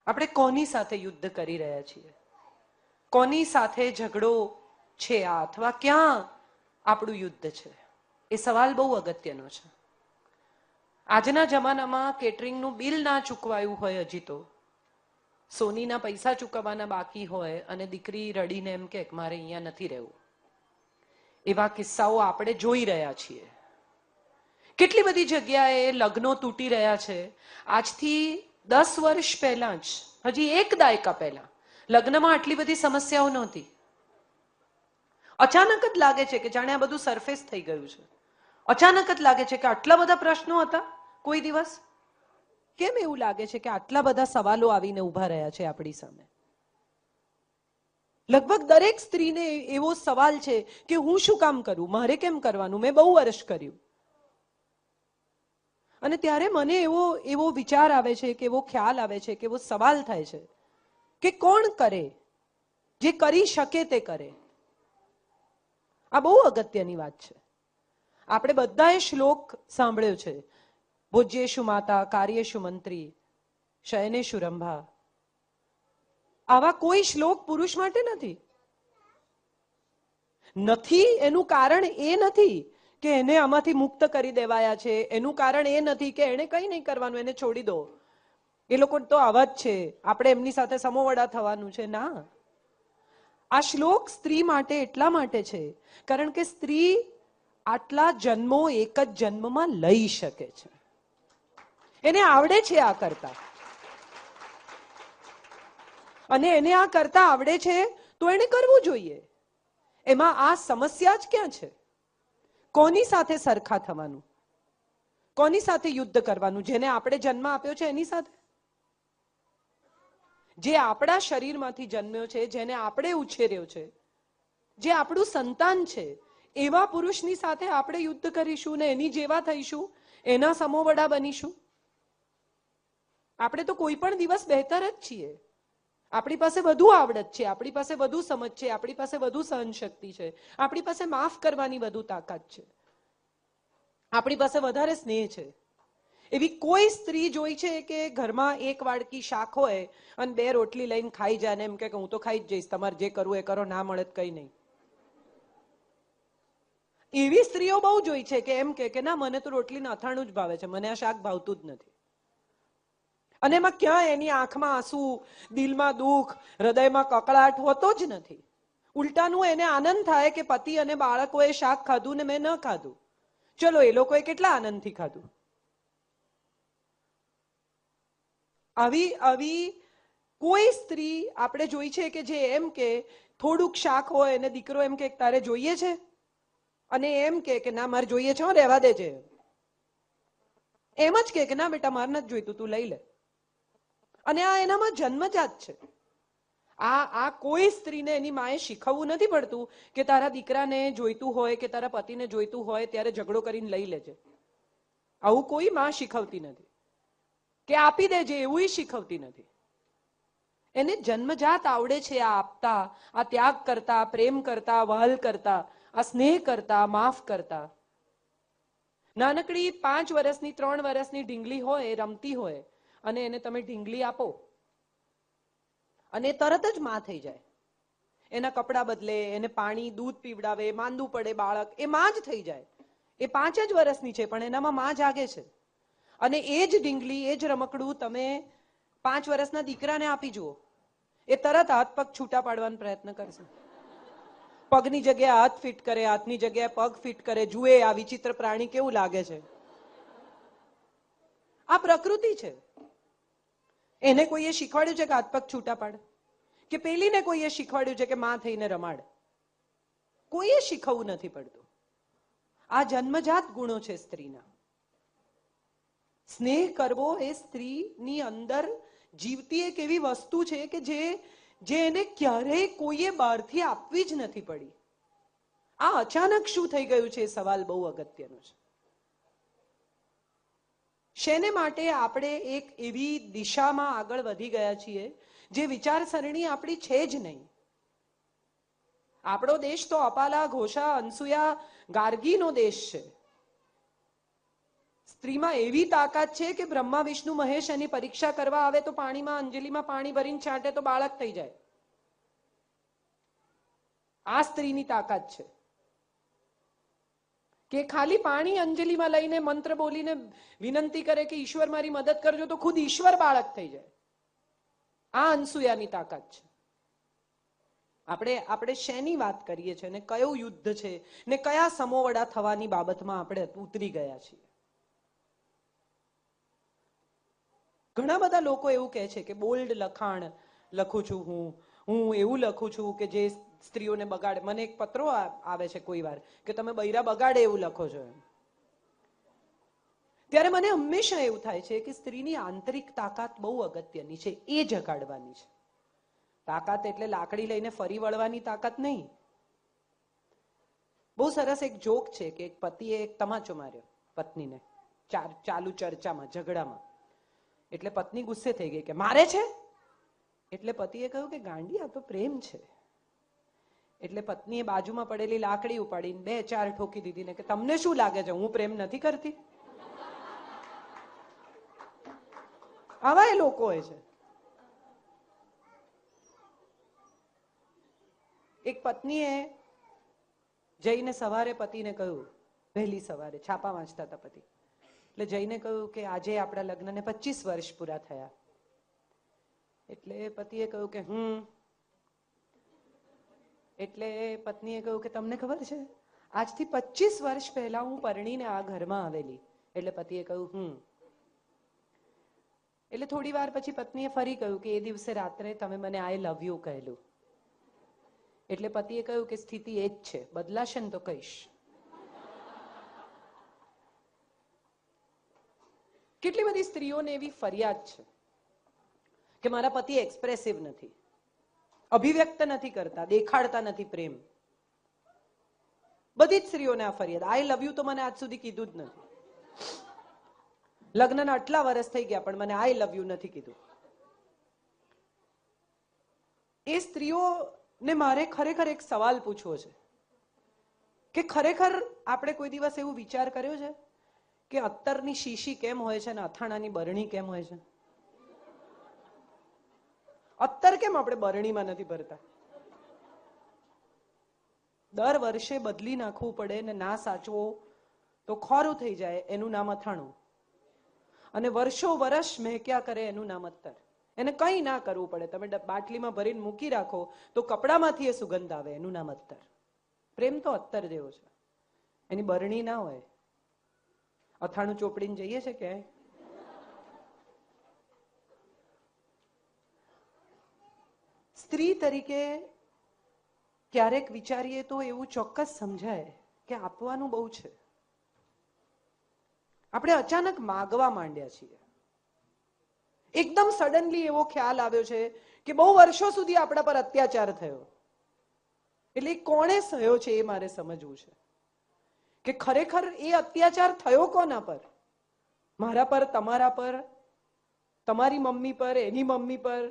આપણે કોની સાથે યુદ્ધ કરી રહ્યા છીએ, કોની સાથે ઝઘડો છે આ, અથવા ક્યાં આપણું યુદ્ધ છે, એ સવાલ બહુ અગત્યનો છે. આજના જમાનામાં કેટરિંગનું બિલ ના ચૂકવાયું હોય, હજી તો સોનીના પૈસા ચૂકવવાના બાકી હોય અને દીકરી રડીને એમ કે મારે અહીંયા નથી રહેવું, એવા કિસ્સાઓ આપણે જોઈ રહ્યા છીએ. કેટલી બધી જગ્યાએ લગ્નો તૂટી રહ્યા છે. આજથી 10 વર્ષ પહેલા જ, હજી એક દાયકા પહેલા લગ્નમાં આટલી બધી સમસ્યાઓ નહોતી. અચાનક જ લાગે છે કે જાણે આ બધું સરફેસ થઈ ગયું છે. અચાનક જ લાગે છે કે આટલા બધા પ્રશ્નો હતા કોઈ દિવસ. કેમ એવું લાગે છે કે આટલા બધા સવાલો આવીને ઉભા રહ્યા છે આપણી સામે? લગભગ દરેક સ્ત્રીને એવો સવાલ છે કે હું શું કામ કરું, મારે કેમ કરવાનું, મેં બહુ વર્ષ કર્યું. અને ત્યારે મને એવો વિચાર આવે છે, કે એવો ખ્યાલ આવે છે, કે એવો સવાલ થાય છે કે કોણ કરે, જે કરી શકે તે કરે. આ બહુ અગત્યની વાત છે. આપણે બધાએ શ્લોક સાંભળ્યો છે, ભોજ્યેષુ માતા, કાર્યેષુ મંત્રી, શયનેષુ રંભા. આવા કોઈ શ્લોક પુરુષ માટે નથી. એનું કારણ એ નથી કે એને આમાંથી મુક્ત કરી દેવાયા છે. એનું કારણ એ નથી કે એને કંઈ નહીં કરવાનું, એને છોડી દો, એ લોકો તો આવા જ છે, આપણે એમની સાથે સમોવડા થવાનું છે. ના, આ શ્લોક સ્ત્રી માટે એટલા માટે છે કારણ કે સ્ત્રી આટલા જન્મો એક જ જન્મમાં લઈ શકે છે. એને આવડે છે આ કરતા, અને એને આ કરતા આવડે છે તો એને કરવું જોઈએ. એમાં આ સમસ્યા જ ક્યાં છે? કોની સાથે સરખા થવાનું, કોની સાથે યુદ્ધ કરવાનું? જેને આપણે જન્મ આપ્યો છે એની સાથે, જે આપણા શરીરમાંથી જન્મ્યો છે, જેને આપણે ઉછેર્યો છે, જે આપણું સંતાન છે, એવા પુરુષની સાથે આપણે યુદ્ધ કરીશું ને એની જેવા થઈશું, એના સમોવડા બનીશું? આપણે તો કોઈ પણ દિવસ બહેતર જ છીએ. આપણી પાસે વધુ આવડત છે, આપણી પાસે વધુ સમજ છે, આપણી પાસે વધુ સહનશક્તિ છે, આપણી પાસે માફ કરવાની વધુ તાકાત છે, આપણી પાસે વધારે સ્નેહ છે. એવી કોઈ સ્ત્રી જોઈ છે કે ઘરમાં એક વાડકી શાક હોય અને 2 રોટલી લઈને ખાઈ જાય ને એમ કે હું તો ખાઈ જ જઈશ, તમારે જે કરવું એ કરો, ના મળે કઈ નહીં? એવી સ્ત્રીઓ બહુ જોઈ છે કે એમ કે ના, મને તો રોટલીને અથાણું જ ભાવે છે, મને આ શાક ભાવતું જ નથી. અને એમાં ક્યાં એની આંખમાં આંસુ, દિલમાં દુઃખ, હૃદયમાં કકળાટ હોતો જ નથી. ઉલટાનું એને આનંદ થાય કે પતિ અને બાળકોએ શાક ખાધું ને મેં ન ખાધું. ચલો, એ લોકોએ કેટલા આનંદથી ખાધું. આવી કોઈ સ્ત્રી આપણે જોઈ છે કે જે એમ કે થોડુંક શાક હોય અને દીકરો એમ કે તારે જોઈએ છે, અને એમ કે ના મારે જોઈએ છે, રહેવા દેજે. એમ જ કે ના બેટા મારે નથી જોઈતું, તું લઈ લે. અને આ એનામાં જન્મજાત છે. આ કોઈ સ્ત્રીને એની માએ શીખવવું નથી પડતું કે તારા દીકરાને જોઈતું હોય કે તારા પતિને જોઈતું હોય ત્યારે ઝઘડો કરીને લઈ લેજે. આવું કોઈ માં શીખવતી નથી. કે આપી દેજે એવું શીખવતી નથી. એને જન્મજાત આવડે છે આ આપતા, આ ત્યાગ કરતા, પ્રેમ કરતા, વહાલ કરતા, આ સ્નેહ કરતા, માફ કરતા. નાનકડી 5 વર્ષની 3 વર્ષની ઢીંગલી હોય, રમતી હોય, અને એને તમે ઢીંગલી આપો અને તરત જ માં થઈ જાય. એના કપડા બદલે, એને પાણી દૂધ પીવડાવે, માંદું પડે બાળક, એ માં જ થઈ જાય. એ 5 જ વર્ષની છે પણ એનામાં માં જાગે છે. અને એ જ ઢીંગલી, એ જ રમકડું તમે 5 વર્ષના દીકરાને આપી જુઓ, એ તરત હાથ પગ છૂટા પાડવાનો પ્રયત્ન કરશે. પગની જગ્યાએ હાથ ફિટ કરે, હાથની જગ્યાએ પગ ફિટ કરે. જુએ આ વિચિત્ર પ્રાણી કેવું લાગે છે. આ પ્રકૃતિ છે. એને કોઈએ શીખવાડ્યું છે કે હાથ પગ છૂટા પાડ? કે પેલીને કોઈએ શીખવાડ્યું છે કે માં થઈને રમાડ? કોઈએ શીખવવું નથી પડતું. આ જન્મજાત ગુણો છે સ્ત્રીના. સ્નેહ કરવો એ સ્ત્રીની અંદર જીવતી એક એવી વસ્તુ છે કે જે એને ક્યારેય કોઈએ બહારથી આપવી જ નથી પડી. આ અચાનક શું થઈ ગયું છે એ સવાલ બહુ અગત્યનો છે. શેને માટે આપણે એક એવી દિશામાં આગળ વધી ગયા છીએ જે વિચારસરણી આપણી છે જ નહીં. આપણો દેશ તો અપાલા, ઘોષા, અનસુયા, ગાર્ગીનો દેશ છે. સ્ત્રીમાં એવી તાકાત છે કે બ્રહ્મા વિષ્ણુ મહેશ એની પરીક્ષા કરવા આવે તો પાણીમાં અંજલિમાં પાણી ભરીને છાંટે તો બાળક થઈ જાય. આ સ્ત્રીની તાકાત છે કે ખાલી પાણી અંજલિમાં લઈને મંત્ર બોલીને વિનંતી કરે કે ઈશ્વર મારી મદદ કરજો તો ખુદ ઈશ્વર બાળક થઈ જાય. આ અનસુયાની તાકાત છે. આપણે શેની વાત કરીએ છીએ ને કયું યુદ્ધ છે ને કયા સમોવડા થવાની બાબતમાં આપણે ઉતરી ગયા છીએ. ઘણા બધા લોકો એવું કહે છે કે બોલ્ડ લખાણ લખું છું હું એવું લખું છું કે જે સ્ત્રીઓને બગાડે. મને એક પત્રો આવે છે કોઈ વાર કે તમે બૈરા બગાડે એવું લખો છો. ત્યારે મને હંમેશા એવું થાય છે કે સ્ત્રીની આંતરિક તાકાત બહુ અગત્યની છે, એ જગાડવાની છે. તાકાત એટલે લાકડી લઈને ફરી વળવાની તાકાત નહીં. બહુ સરસ એક જોક છે કે એક પતિએ એક તમાચો માર્યો પત્નીને ચાલુ ચર્ચામાં, ઝઘડામાં. એટલે પત્ની ગુસ્સે થઈ ગઈ કે મારે છે. એટલે પતિએ કહ્યું કે ગાંડી, આ તો પ્રેમ છે. એટલે પત્નીએ બાજુમાં પડેલી લાકડી ઉપાડીને 2-4 ઠોકી દીધી ને કે તમને શું લાગે છે હું પ્રેમ નથી કરતી? આવા એ લોકો હોય છે. એક પત્નીએ જઈને સવારે પતિને કહ્યું, વહેલી સવારે છાપા વાંચતા હતા પતિ, એટલે જઈને કહ્યું કે આજે આપણા લગ્નને 25 વર્ષ પૂરા થયા. એટલે પતિએ કહ્યું કે એટલે પત્નીએ કહ્યું કે તમને ખબર છે આજથી 25 વર્ષ પહેલા હું પરણીને આ ઘરમાં આવેલી. એટલે પતિએ કહ્યું એટલે થોડી વાર પછી પત્નીએ ફરી કહ્યું કે એ દિવસે રાત્રે તમે મને આઈ લવ યુ કહેલું. એટલે પતિએ કહ્યું કે સ્થિતિ એ જ છે, બદલાશે ને તો કહીશ. કેટલી બધી સ્ત્રીઓને એવી ફરિયાદ છે કે મારા પતિ એક્સપ્રેસિવ નથી, અભિવ્યક્ત નથી કરતા, દેખાડતા નથી પ્રેમ. બધી જ સ્ત્રીઓને આ ફરિયાદ. આઈ લવ યુ તો મને આજ સુધી કીધું જ નથી. લગ્નના આટલા વર્ષ થઈ ગયા પણ મને આઈ લવ યુ નથી કીધું. એ સ્ત્રીઓને મારે ખરેખર એક સવાલ પૂછવો છે કે ખરેખર આપણે કોઈ દિવસ એવું વિચાર કર્યો છે કે અત્તરની શીશી કેમ હોય છે ને અથાણાની બરણી કેમ હોય છે? અત્તર કેમ આપણે બરણીમાં નથી ભરતા? દર વર્ષે બદલી નાખવું પડે ને ના સાચવો તો ખોરું થઈ જાય, એનું નામ અથાણું. અને વર્ષો વર્ષ મહેક્યા કરે એનું નામ અત્તર. એને કંઈ ના કરવું પડે, તમે બાટલીમાં ભરીને મૂકી રાખો તો કપડામાંથી એ સુગંધ આવે, એનું નામ અત્તર. પ્રેમ તો અત્તર જેવો છે, એની બરણી ના હોય. અથાણું ચોપડીને જઈએ છે ક્યાંય? સ્ત્રી તરીકે ક્યારેક વિચારીએ તો એવું ચોક્કસ સમજાય કે આપવાનું બહુ છે. આપણે અચાનક માગવા માંડ્યા છીએ. એકદમ સડનલી એવો ખ્યાલ આવ્યો છે કે બહુ વર્ષો સુધી આપણા પર અત્યાચાર થયો, એટલે કોણે સહ્યો છે એ મારે સમજવું છે કે ખરેખર એ અત્યાચાર થયો કોના પર? મારા પર, તમારા પર, તમારી મમ્મી પર, એની મમ્મી પર.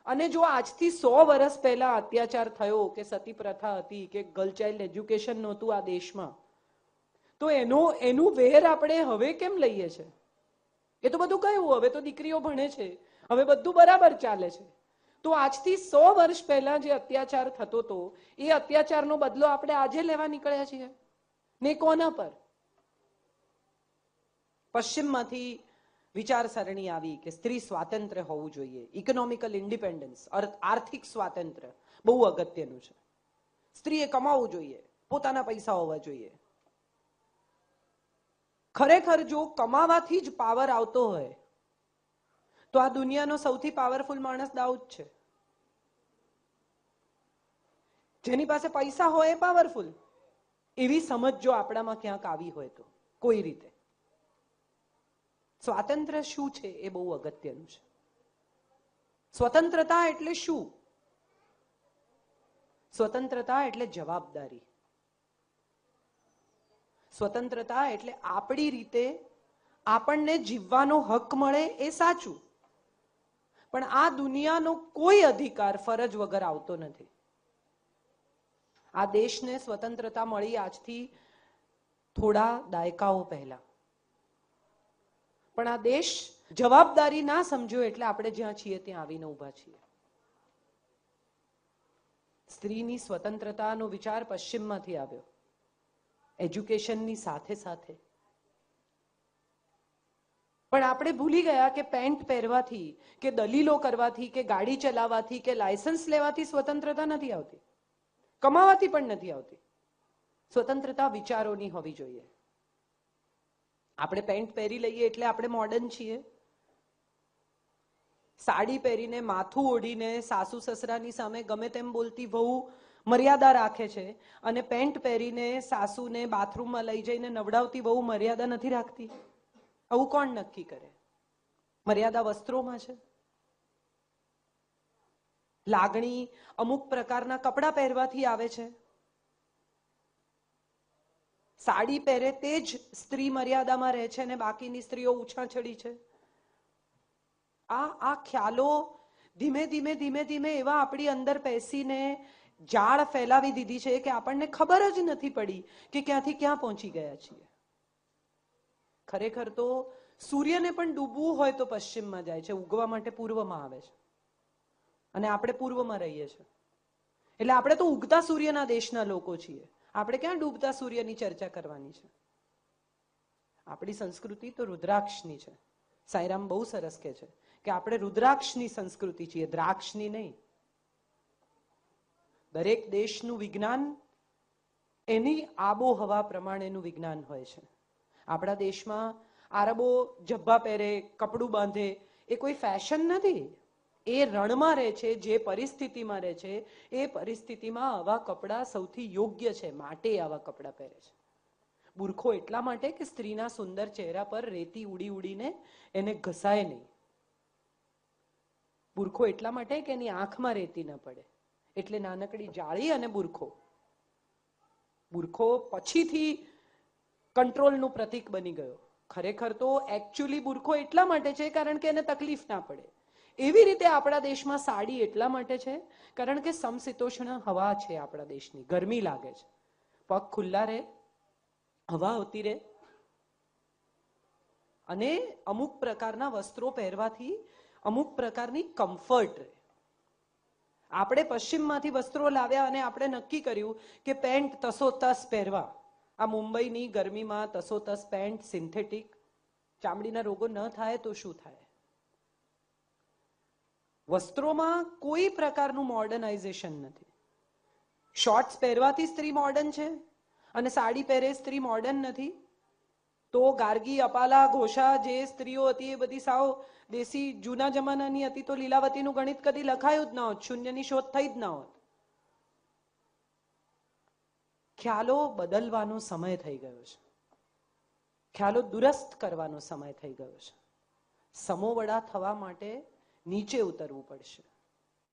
અને જો આજથી 100 વર્ષ પહેલા અત્યાચાર થયો કે સતી પ્રથા હતી કે ગર્લ ચાઇલ્ડ એજ્યુકેશન નહોતું આ દેશમાં, તો એનું વેર આપણે હવે કેમ લઈએ છે? એ તો બધું કયું, હવે તો દીકરીઓ ભણે છે, હવે બધું બરાબર ચાલે છે. તો આજથી 100 વર્ષ પહેલા જે અત્યાચાર થતો હતો એ અત્યાચારનો બદલો આપણે આજે લેવા નીકળ્યા છીએ ને કોના પર? પશ્ચિમમાંથી વિચારસરણી આવી કે સ્ત્રી સ્વાતંત્ર્ય હોવું જોઈએ, ઇકોનોમિકલ ઇન્ડિપેન્ડન્સ, આર્થિક સ્વાતંત્ર્ય બહુ અગત્યનું છે. સ્ત્રીએ કમાવું જોઈએ, પોતાના પૈસા હોવા જોઈએ. ખરેખર જો કમાવાથી જ પાવર આવતો હોય તો આ દુનિયાનો સૌથી પાવરફુલ માણસ દાઉદ છે. જેની પાસે પૈસા હોય એ પાવરફુલ. એવી સમજ જો આપણામાં ક્યાંક આવી હોય તો કોઈ રીતે સ્વાતંત્ર્ય શું છે એ બહુ અગત્યનું છે. સ્વતંત્રતા એટલે શું? સ્વતંત્રતા એટલે જવાબદારી. સ્વતંત્રતા એટલે આપણી રીતે આપણને જીવવાનો હક મળે એ સાચું, પણ આ દુનિયાનો કોઈ અધિકાર ફરજ વગર આવતો નથી. આ દેશને સ્વતંત્રતા મળી આજથી થોડા દાયકાઓ પહેલા. પણ આ દેશ જવાબદારી ના સમજ્યો એટલે આપણે જ્યાં છીએ ત્યાં આવીને ઊભા છીએ. સ્ત્રીની સ્વતંત્રતાનો વિચાર પશ્ચિમમાંથી આવ્યો, એજ્યુકેશનની સાથે સાથે. પણ આપણે ભૂલી ગયા કે પેન્ટ પહેરવાથી કે દલીલો કરવાથી કે ગાડી ચલાવવાથી કે લાયસન્સ લેવાથી સ્વતંત્રતા નથી આવતી, કમાવાથી પણ નથી આવતી. સ્વતંત્રતા વિચારોની હોવી જોઈએ. આપણે પેન્ટ પહેરી લઈએ એટલે આપણે મોડર્ન છીએ. સાડી પહેરીને માથું ઓઢીને સાસુ સસરાની સામે ગમે તેમ બોલતી વહુ મર્યાદા રાખે છે, અને પેન્ટ પહેરીને સાસુને બાથરૂમમાં લઈ જઈને નવડાવતી વહુ મર્યાદા નથી રાખતી. આવું કોણ નક્કી કરે? મર્યાદા વસ્ત્રોમાં છે. લાગણી અમુક પ્રકારના કપડાં પહેરવાથી આવે છે. સાડી પહેરે તે જ સ્ત્રી મર્યાદામાં રહે છે અને બાકીની સ્ત્રીઓ ઉછાછડી છે. આ ખ્યાલો ધીમે ધીમે ધીમે ધીમે એવા આપણી અંદર પેસીને જાળ ફેલાવી દીધી છે કે આપણને ખબર જ નથી પડી કે ક્યાંથી ક્યાં પહોંચી ગયા છીએ. ખરેખર તો સૂર્યને પણ ડૂબવું હોય તો પશ્ચિમમાં જાય છે, ઉગવા માટે પૂર્વમાં આવે છે, અને આપણે પૂર્વમાં રહીએ છીએ. એટલે આપણે તો ઉગતા સૂર્યના દેશના લોકો છીએ. આપણે ક્યાં ડૂબતા સૂર્યની ચર્ચા કરવાની છે? આપણી સંસ્કૃતિ તો રુદ્રાક્ષની છે. સાંઈરામ બહુ સરસ કહે છે કે આપણે રુદ્રાક્ષની સંસ્કૃતિ છીએ, દ્રાક્ષની નહીં. દરેક દેશનું વિજ્ઞાન એની આબોહવા પ્રમાણેનું વિજ્ઞાન હોય છે. આપણા દેશમાં આરબો જબ્બા પહેરે, કપડું બાંધે, એ કોઈ ફેશન નથી. એ રણમાં રહે છે, જે પરિસ્થિતિમાં રહે છે એ પરિસ્થિતિમાં આવા કપડાં સૌથી યોગ્ય છે, માટે આવા કપડાં પહેરે છે. બુરખો એટલા માટે કે સ્ત્રીના સુંદર ચહેરા પર રેતી ઉડી ઉડીને એને ઘસાય નહીં. બુરખો એટલા માટે કે એની આંખમાં રેતી ન પડે, એટલે નાનકડી જાળી અને બુરખો. બુરખો પછીથી કંટ્રોલનું પ્રતીક બની ગયો. ખરેખર તો એકચ્યુઅલી બુરખો એટલા માટે છે કારણ કે એને તકલીફ ના પડે. એવી રીતે આપણા દેશમાં સાડી એટલા માટે છે કારણ કે સમશીતોષ્ણ હવા છે આપણા દેશની, ગરમી લાગે છે, પગ ખુલ્લા રહે, હવા આવતી રહે, અને અમુક પ્રકારના વસ્ત્રો પહેરવાથી અમુક પ્રકારની કમ્ફર્ટ રહે. આપણે પશ્ચિમમાંથી વસ્ત્રો લાવ્યા અને આપણે નક્કી કર્યું કે પેન્ટ તસોતસ પહેરવા. આ મુંબઈની ગરમીમાં તસોતસ પેન્ટ, સિન્થેટિક, ચામડીના રોગો ન થાય તો શું થાય? વસ્ત્રોમાં કોઈ પ્રકારનું મોડર્નાઇઝેશન નથી. શોર્ટ્સ પહેરવાથી સ્ત્રી મોડર્ન છે અને સાડી પહેરે સ્ત્રી મોડર્ન નથી. તો ગાર્ગી, અપાલા, ઘોષા જે સ્ત્રીઓ હતી એ બધી સાવ દેશી જૂના જમાનાની હતી, તો લીલાવતીનું ગણિત કદી લખાયું જ ન હોત, શૂન્યની શોધ થઈ જ ન હોત. ખ્યાલો બદલવાનો સમય થઈ ગયો છે. ખ્યાલો દુરસ્ત કરવાનો સમય થઈ ગયો છે. સમોવડા થવા માટે નીચે ઉતરવું પડશે.